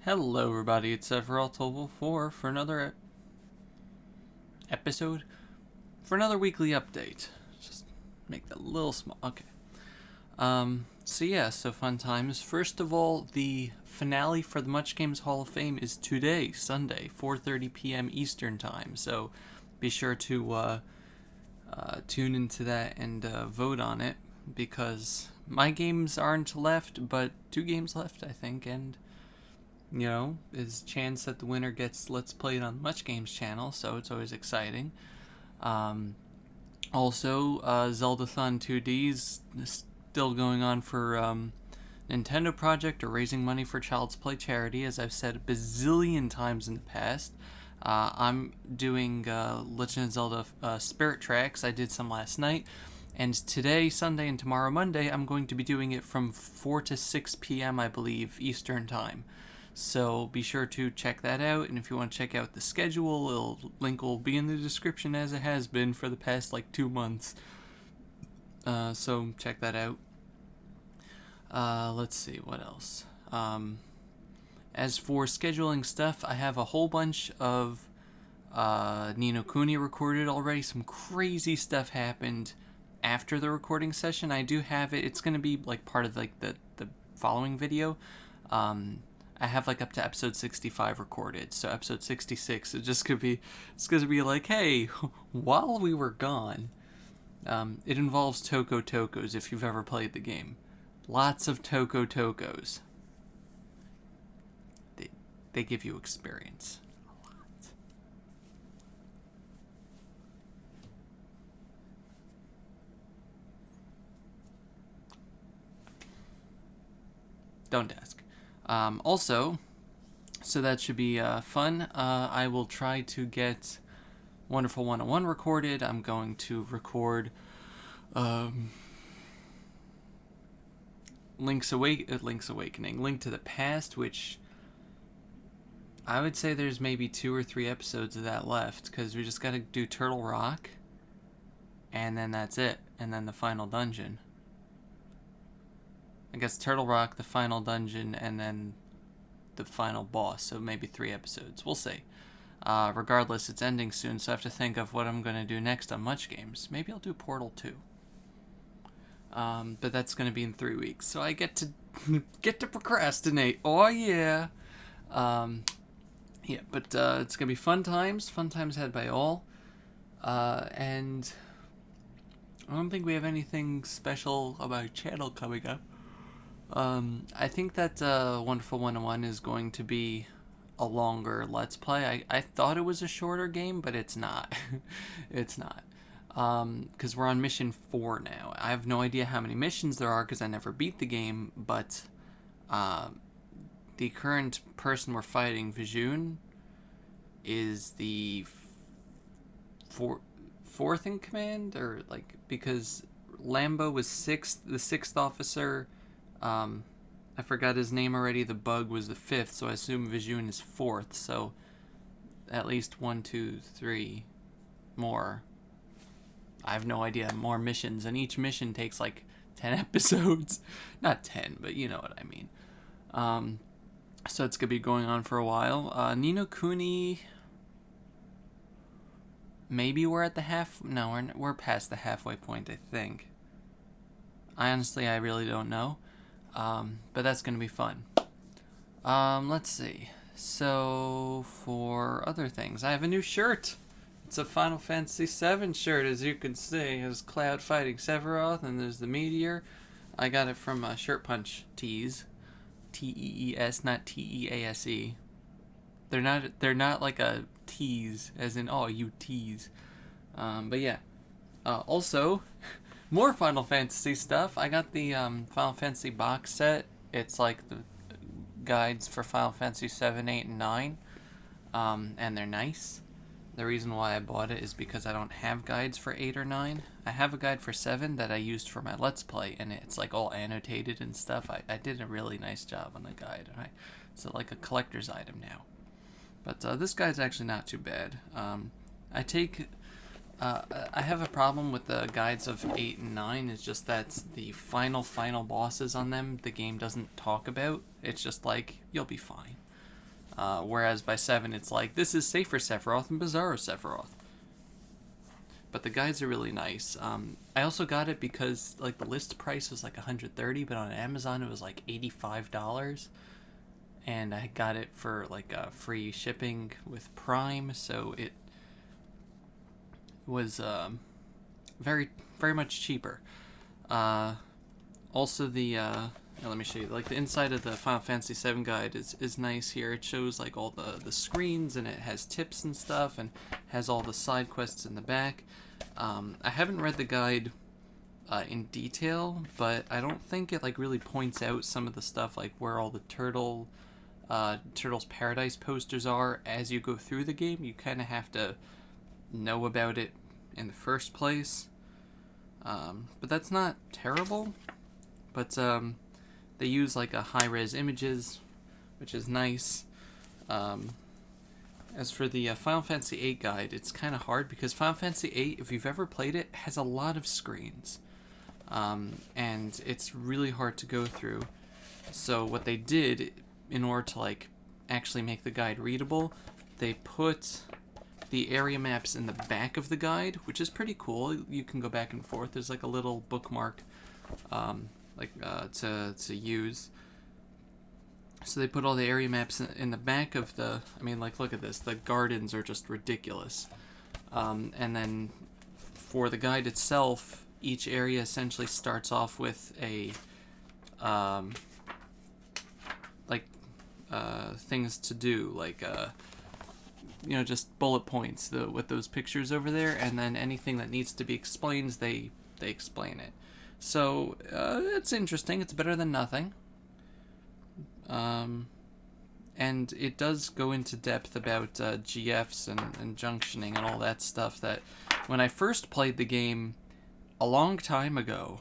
Hello everybody, it's Zeldathon for another episode, for another weekly update. Just make that a little small, okay. So fun times. First of all, the finale for the MuchGames Hall of Fame is today, Sunday, 4:30 p.m. Eastern Time, so be sure to tune into that and vote on it, because my games aren't left, but 2 games left, I think, and there's a chance that the winner gets Let's Play It on the MuchGames channel, so it's always exciting. Also, Zeldathon 2D is still going on for Nintendo Project, or raising money for Child's Play charity, as I've said a bazillion times in the past. I'm doing Legend of Zelda Spirit Tracks. I did some last night. And today, Sunday, and tomorrow, Monday, I'm going to be doing it from 4 to 6 p.m., I believe, Eastern Time. So be sure to check that out, and if you want to check out the schedule, link will be in the description, as it has been for the past 2 months. So check that out. Let's see, what else? As for scheduling stuff, I have a whole bunch of Ni no Kuni recorded already. Some crazy stuff happened after the recording session. I do have it. It's going to be part of the following video. I have up to episode 65 recorded, so episode 66 it's going to be hey, while we were gone. It involves Toko Tokos, if you've ever played the game. Lots of Toko Tokos. They give you experience. A lot. Don't ask. Also, so that should be fun. I will try to get Wonderful 101 recorded. I'm going to record Link's Awakening, Link to the Past, which I would say there's maybe 2 or 3 episodes of that left, because we just got to do Turtle Rock, and then that's it, and then the final dungeon. I guess Turtle Rock, the final dungeon, and then the final boss, so maybe 3 episodes. We'll see. Regardless, it's ending soon, so I have to think of what I'm going to do next on MuchGames. Maybe I'll do Portal 2. But that's going to be in 3 weeks, so I get to procrastinate. Oh, yeah. But it's going to be fun times had by all. And I don't think we have anything special on my channel coming up. I think that Wonderful 101 is going to be a longer Let's Play. I thought it was a shorter game, but it's not. It's not. Because we're on mission 4 now. I have no idea how many missions there are, because I never beat the game, but the current person we're fighting, Vijun, is the fourth in command, or because Lambo was the 6th officer. I forgot his name already. The bug was the 5th, so I assume Vijun is 4th. So at least 1, 2, 3 more. I have no idea. More missions, and each mission takes 10 episodes. Not 10, but you know what I mean. So it's gonna be going on for a while. Ni no Kuni. Maybe we're at the No, we're past the halfway point, I think. I really don't know. But that's going to be fun. Let's see. So, for other things, I have a new shirt. It's a Final Fantasy VII shirt, as you can see. There's Cloud fighting Sephiroth, and there's the Meteor. I got it from Shirt Punch Tees. Tees, not Tease. They're not like a tease, as in, oh, you tease. But yeah. Also, more Final Fantasy stuff. I got the Final Fantasy box set. It's the guides for Final Fantasy 7, 8, and 9. And they're nice. The reason why I bought it is because I don't have guides for 8 or 9. I have a guide for 7 that I used for my Let's Play, and it's all annotated and stuff. I did a really nice job on the guide. It's a collector's item now. But this guide's actually not too bad. I have a problem with the guides of 8 and 9. It's just that the final bosses on them, the game doesn't talk about. It's just you'll be fine. Whereas by 7, it's like, this is Safer Sephiroth and Bizarro Sephiroth. But the guides are really nice. I also got it because like the list price was like $130, but on Amazon it was like $85. And I got it for like free shipping with Prime, so it was very much cheaper. Also the let me show you, like the inside of the Final Fantasy VII guide is nice here. It shows like all the screens, and it has tips and stuff, and has all the side quests in the back. I haven't read the guide in detail, but I don't think it like really points out some of the stuff, like where all the Turtle's Paradise posters are as you go through the game. You kind of have to know about it in the first place. But that's not terrible. But they use like a high-res images, which is nice. As for the Final Fantasy VIII guide, it's kind of hard because Final Fantasy VIII, if you've ever played it, has a lot of screens. And it's really hard to go through. So what they did, in order to like actually make the guide readable, they put the area maps in the back of the guide, which is pretty cool. You can go back and forth. There's like a little bookmark to use. So they put all the area maps in the back of the, I mean, like, look at this. The gardens are just ridiculous. And then for the guide itself, each area essentially starts off with a things to do, like just bullet points with those pictures over there, and then anything that needs to be explained, they explain it. So it's interesting. It's better than nothing. And it does go into depth about GFs and junctioning and all that stuff that when I first played the game a long time ago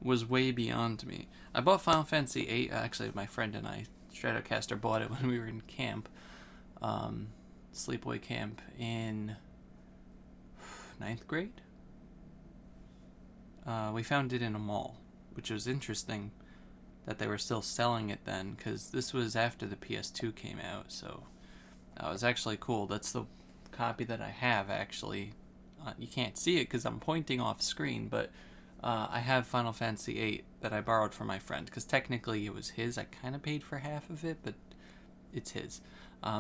was way beyond me. I bought Final Fantasy VIII, actually my friend and I, Stratocaster, bought it when we were in camp, sleepaway camp in 9th grade. We found it in a mall, which was interesting that they were still selling it then, because this was after the PS2 came out, so that was actually cool. That's the copy that I have, actually. You can't see it because I'm pointing off screen, but I have Final Fantasy VIII that I borrowed from my friend, because technically it was his. I kind of paid for half of it, but it's his.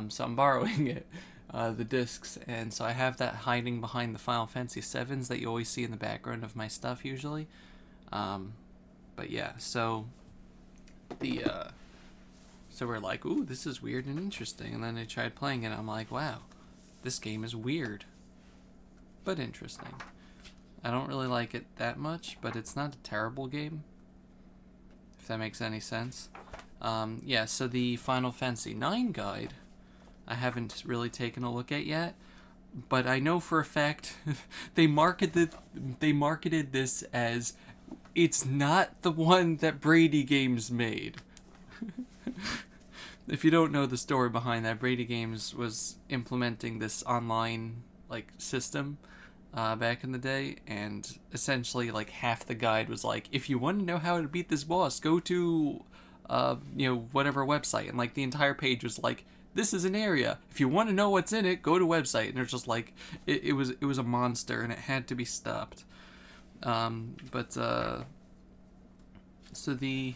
So I'm borrowing it, the discs, and so I have that hiding behind the Final Fantasy VIIs that you always see in the background of my stuff usually. But yeah, so we're like, ooh, this is weird and interesting, and then I tried playing it, and I'm like, wow, this game is weird, but interesting. I don't really like it that much, but it's not a terrible game, if that makes any sense. Yeah, so the Final Fantasy IX guide, I haven't really taken a look at yet, but I know for a fact they marketed this as, it's not the one that Brady Games made. If you don't know the story behind that, Brady Games was implementing this online like system back in the day, and essentially like half the guide was like, if you want to know how to beat this boss, go to whatever website, and like the entire page was like, this is an area, if you want to know what's in it, go to website, and they're just like, it was a monster, and it had to be stopped. So the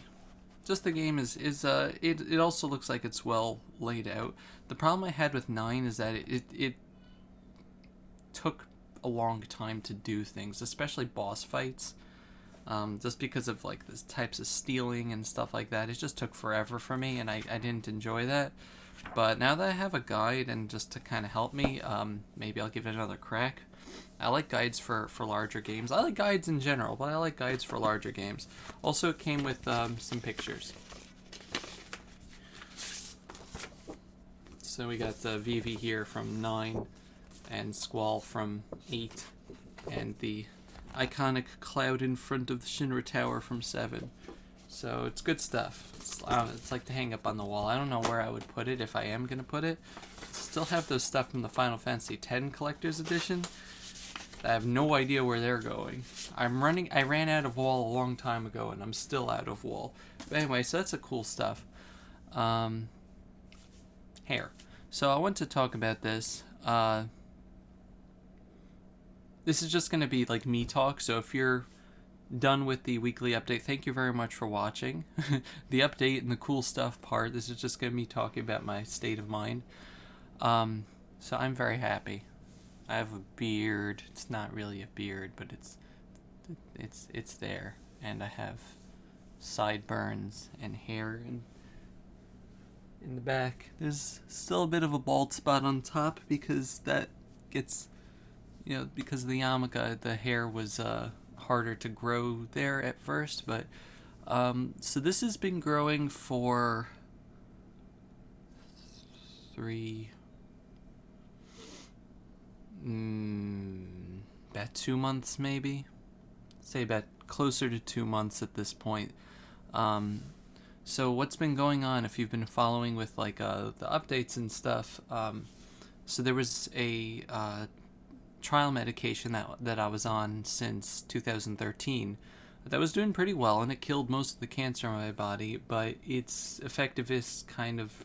game is it also looks like it's well laid out. The problem I had with 9 is that it took a long time to do things, especially boss fights. Just because of like the types of stealing and stuff like that, it just took forever for me, and I didn't enjoy that. But now that I have a guide, and just to kind of help me, maybe I'll give it another crack. I like guides for larger games. I like guides in general, but I like guides for larger games. Also, it came with some pictures. So we got Vivi here from 9, and Squall from 8, and the iconic cloud in front of the Shinra Tower from 7. So it's good stuff. It's like to hang up on the wall. I don't know where I would put it if I am going to put it. Still have those stuff from the Final Fantasy X Collector's Edition. I have no idea where they're going. I ran out of wall a long time ago, and I'm still out of wall. But anyway, so that's the cool stuff. hair. So I want to talk about this. This is just going to be like me talk, so if you're done with the weekly update, thank you very much for watching. The update and the cool stuff part, this is just going to be talking about my state of mind. So I'm very happy. I have a beard. It's not really a beard, but it's there. And I have sideburns and hair in the back. There's still a bit of a bald spot on top because that gets, because of the yarmulke, the hair was harder to grow there at first. But so this has been growing for about 2 months maybe. Say about closer to 2 months at this point. So what's been going on, if you've been following with like the updates and stuff, so there was a trial medication that I was on since 2013 that was doing pretty well, and it killed most of the cancer in my body, but its effectiveness kind of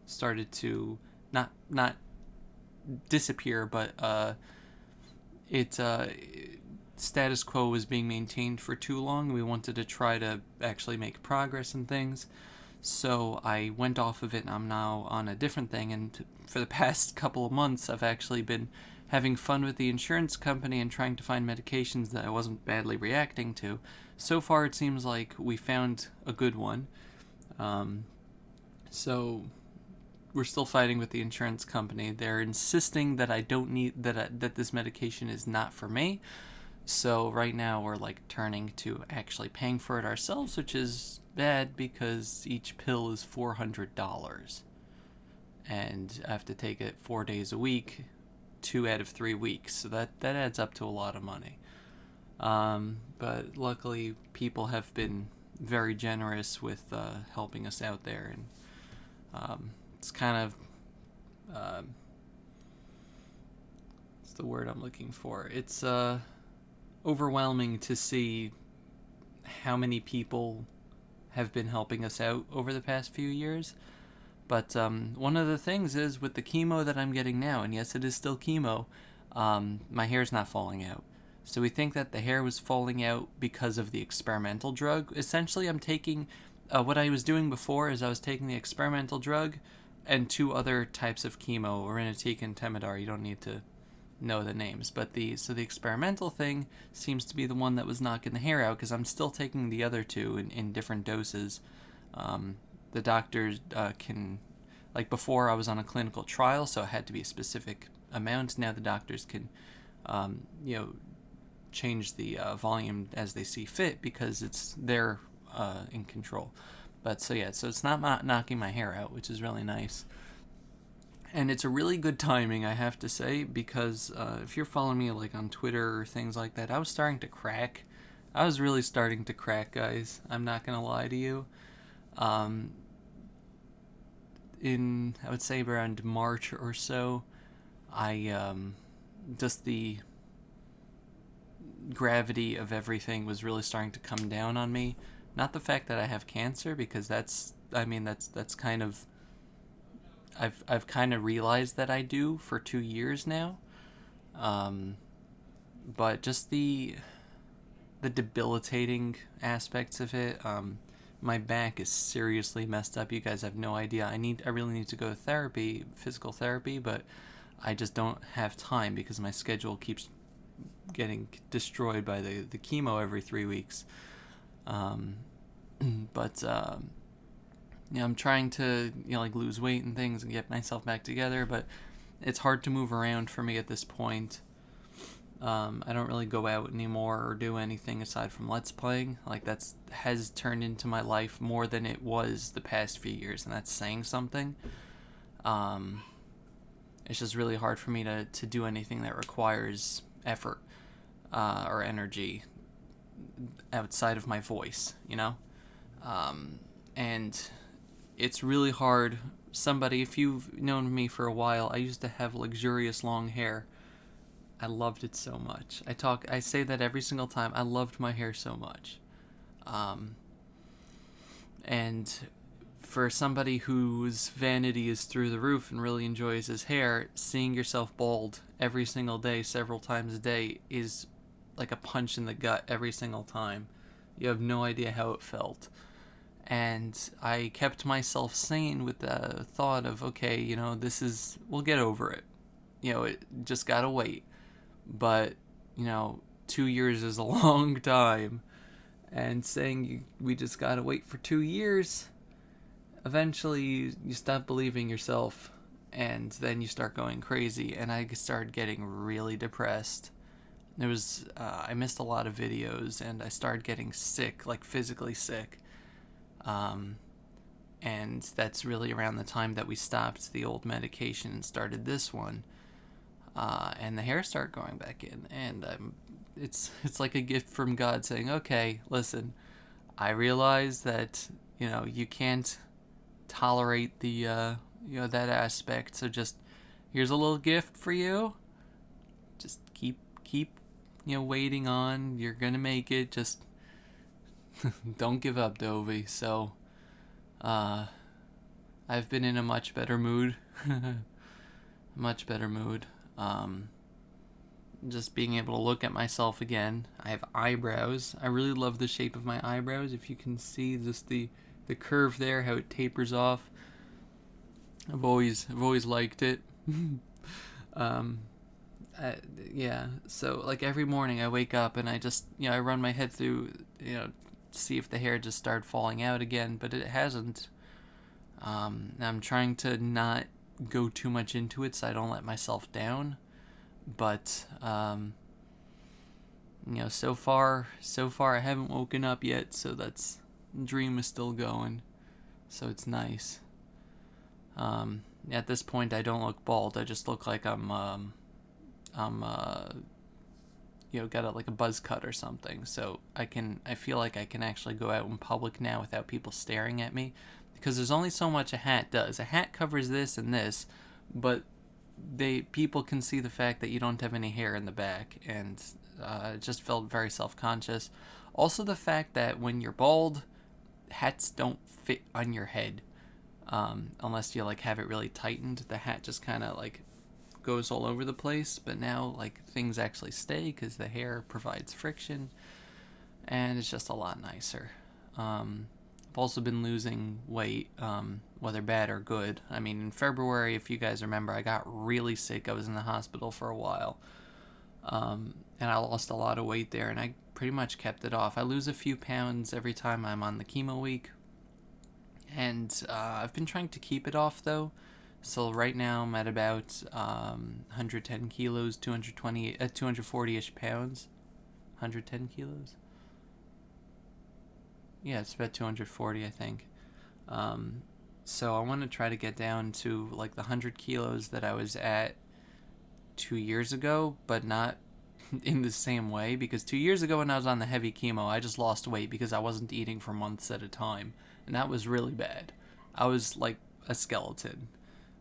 started to not disappear, but it status quo was being maintained for too long. We wanted to try to actually make progress in things, so I went off of it, and I'm now on a different thing. And for the past couple of months, I've actually been having fun with the insurance company and trying to find medications that I wasn't badly reacting to. So far, it seems like we found a good one. So we're still fighting with the insurance company. They're insisting that I don't need that this medication is not for me. So right now we're like turning to actually paying for it ourselves, which is bad because each pill is $400, and I have to take it 4 days a week, 2 out of 3 weeks. So that adds up to a lot of money. But luckily, people have been very generous with helping us out there, and it's kind of what's the word I'm looking for? It's overwhelming to see how many people have been helping us out over the past few years. But one of the things is with the chemo that I'm getting now, and yes, it is still chemo, my hair's not falling out. So we think that the hair was falling out because of the experimental drug. Essentially, I'm taking what I was doing before is I was taking the experimental drug and 2 other types of chemo, irinotecan and temodar. You don't need to know the names, but the experimental thing seems to be the one that was knocking the hair out, because I'm still taking the other 2 in different doses. The doctors can, like before I was on a clinical trial, so it had to be a specific amount. Now the doctors can change the volume as they see fit, because they're in control. But so it's not knocking my hair out, which is really nice. And it's a really good timing, I have to say, because if you're following me like on Twitter or things like that, I was starting to crack. I was really starting to crack, guys. I'm not gonna lie to you. In, I would say, around March or so, I just the gravity of everything was really starting to come down on me. Not the fact that I have cancer, because that's kind of, I've kind of realized that I do for 2 years now. But just the debilitating aspects of it. My back is seriously messed up. You guys have no idea. I really need to go to therapy, physical therapy, but I just don't have time because my schedule keeps getting destroyed by the chemo every 3 weeks. But I'm trying to lose weight and things and get myself back together, but it's hard to move around for me at this point. I don't really go out anymore or do anything aside from Let's Playing. Like, that's has turned into my life more than it was the past few years, and that's saying something. It's just really hard for me to do anything that requires effort or energy outside of my voice, and it's really hard. If you've known me for a while, I used to have luxurious long hair. I loved it so much. I say that every single time. I loved my hair so much. And for somebody whose vanity is through the roof and really enjoys his hair, seeing yourself bald every single day, several times a day, is like a punch in the gut every single time. You have no idea how it felt. And I kept myself sane with the thought of, okay, we'll get over it. It just gotta wait. But, 2 years is a long time. And saying we just gotta wait for 2 years, eventually you stop believing yourself, and then you start going crazy. And I started getting really depressed. I missed a lot of videos, and I started getting sick, like physically sick. And that's really around the time that we stopped the old medication and started this one. And the hair started growing back in, and it's like a gift from God saying, okay, listen, I realize that you can't tolerate the that aspect, so just here's a little gift for you. Just keep waiting on. You're gonna make it. Just don't give up, Dovey. So I've been in a much better mood. Much better mood. Just being able to look at myself again. I have eyebrows. I really love the shape of my eyebrows. If you can see just the curve there, how it tapers off. I've always liked it. Yeah. So like every morning I wake up and I just I run my head through see if the hair just started falling out again, but it hasn't. I'm trying to not go too much into it so I don't let myself down. But so far I haven't woken up yet, so that's dream is still going. So it's nice. At this point I don't look bald. I just look like I'm got like a buzz cut or something. So I feel like I can actually go out in public now without people staring at me, because there's only so much a hat does. A hat covers this and this, but people can see the fact that you don't have any hair in the back, and it just felt very self-conscious. Also the fact that when you're bald, hats don't fit on your head, unless you like have it really tightened. The hat just kind of like goes all over the place, but now like things actually stay because the hair provides friction, and it's just a lot nicer. I've also been losing weight, whether bad or good. I mean, in February, if you guys remember, I got really sick. I was in the hospital for a while, and I lost a lot of weight there, and I pretty much kept it off. I lose a few pounds every time I'm on the chemo week, and I've been trying to keep it off though. So right now I'm at about 110 kilos, 240-ish pounds. 110 kilos? Yeah, it's about 240, I think. So I want to try to get down to like the 100 kilos that I was at 2 years ago, but not in the same way, because 2 years ago when I was on the heavy chemo, I just lost weight because I wasn't eating for months at a time, and that was really bad. I was like a skeleton.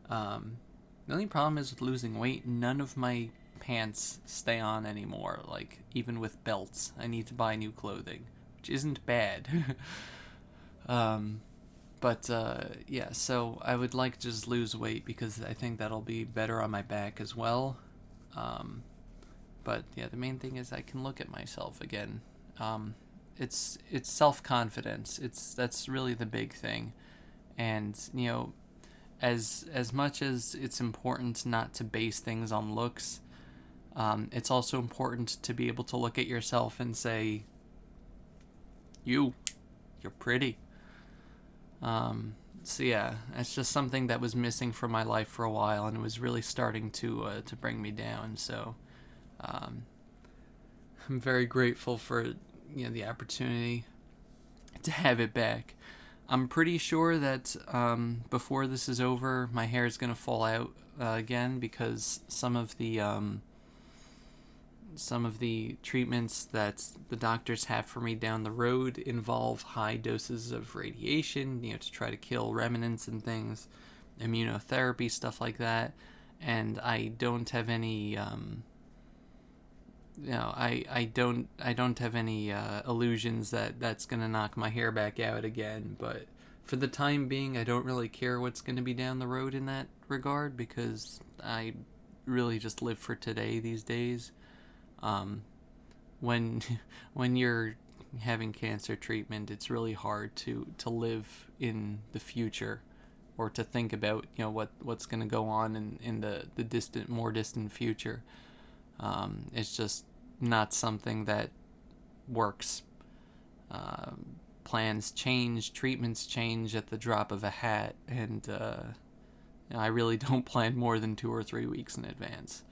The only problem is with losing weight, none of my pants stay on anymore, like even with belts. I need to buy new clothing, which isn't bad. But yeah, so I would like to just lose weight because I think that'll be better on my back as well. But yeah, the main thing is I can look at myself again. It's self-confidence. That's really the big thing. And as much as it's important not to base things on looks, it's also important to be able to look at yourself and say, you're pretty. So yeah, it's just something that was missing from my life for a while, and it was really starting to bring me down. So I'm very grateful for the opportunity to have it back. I'm pretty sure that before this is over, my hair is gonna fall out again, because some of the treatments that the doctors have for me down the road involve high doses of radiation, to try to kill remnants and things, immunotherapy, stuff like that. And I don't have any, I don't have any illusions that that's gonna knock my hair back out again. But for the time being, I don't really care what's going to be down the road in that regard, because I really just live for today these days. Um, when when you're having cancer treatment, it's really hard to live in the future, or to think about what's going to go on in the distant, more distant future. It's just not something that works. Plans change, treatments change at the drop of a hat, and I really don't plan more than 2 or 3 weeks in advance.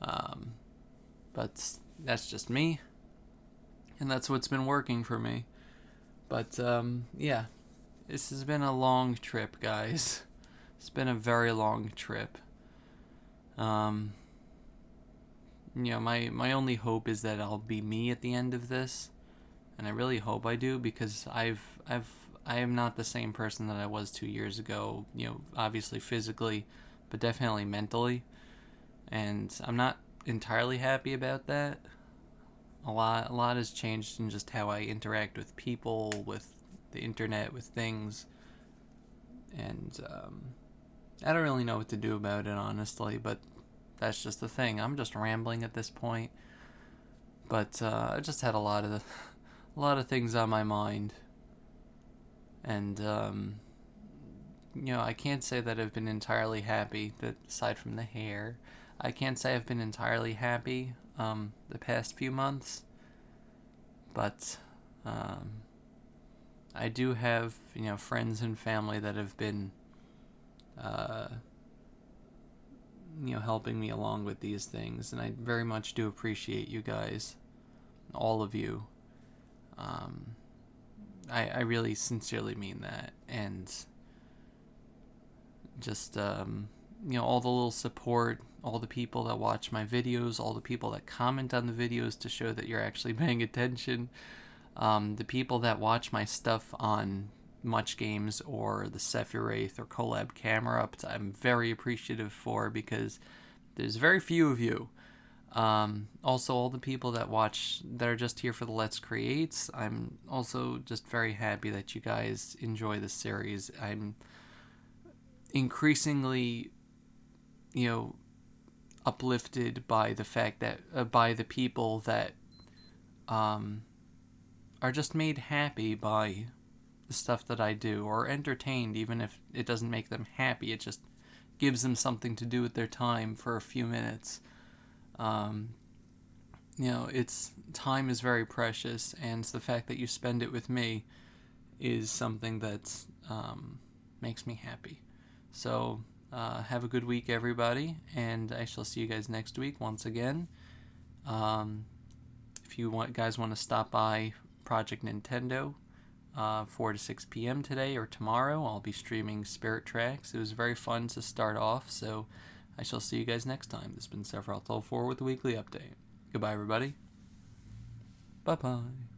Um, but that's just me, and that's what's been working for me. But yeah, this has been a long trip, guys. It's been a very long trip. Um, my only hope is that I'll be me at the end of this, and I really hope I do, because I am not the same person that I was 2 years ago. Obviously physically, but definitely mentally, and I'm not entirely happy about that. A lot has changed in just how I interact with people, with the internet, with things, and I don't really know what to do about it, honestly. But that's just the thing. I'm just rambling at this point. But I just had a lot of things on my mind, and I can't say that I've been entirely happy. That aside from the hair, I can't say I've been entirely happy the past few months, but I do have friends and family that have been uh, helping me along with these things, and I very much do appreciate you guys, all of you. Um, I really sincerely mean that, and just all the little support, all the people that watch my videos, all the people that comment on the videos to show that you're actually paying attention, the people that watch my stuff on MuchGames or the Sephiroth or Collab Camera Up, I'm very appreciative for, because there's very few of you. Also, all the people that watch, that are just here for the Let's Creates, I'm also just very happy that you guys enjoy the series. I'm increasingly, uplifted by the fact that, by the people that um, are just made happy by the stuff that I do, or entertained, even if it doesn't make them happy. It just gives them something to do with their time for a few minutes. Um, it's time is very precious, and the fact that you spend it with me is something that makes me happy. So have a good week, everybody, and I shall see you guys next week once again. If you guys want to stop by Project Nintendo, 4 to 6 p.m. today or tomorrow, I'll be streaming Spirit Tracks. It was very fun to start off, so I shall see you guys next time. This has been Sephiroth 4 with the weekly update. Goodbye, everybody. Bye-bye.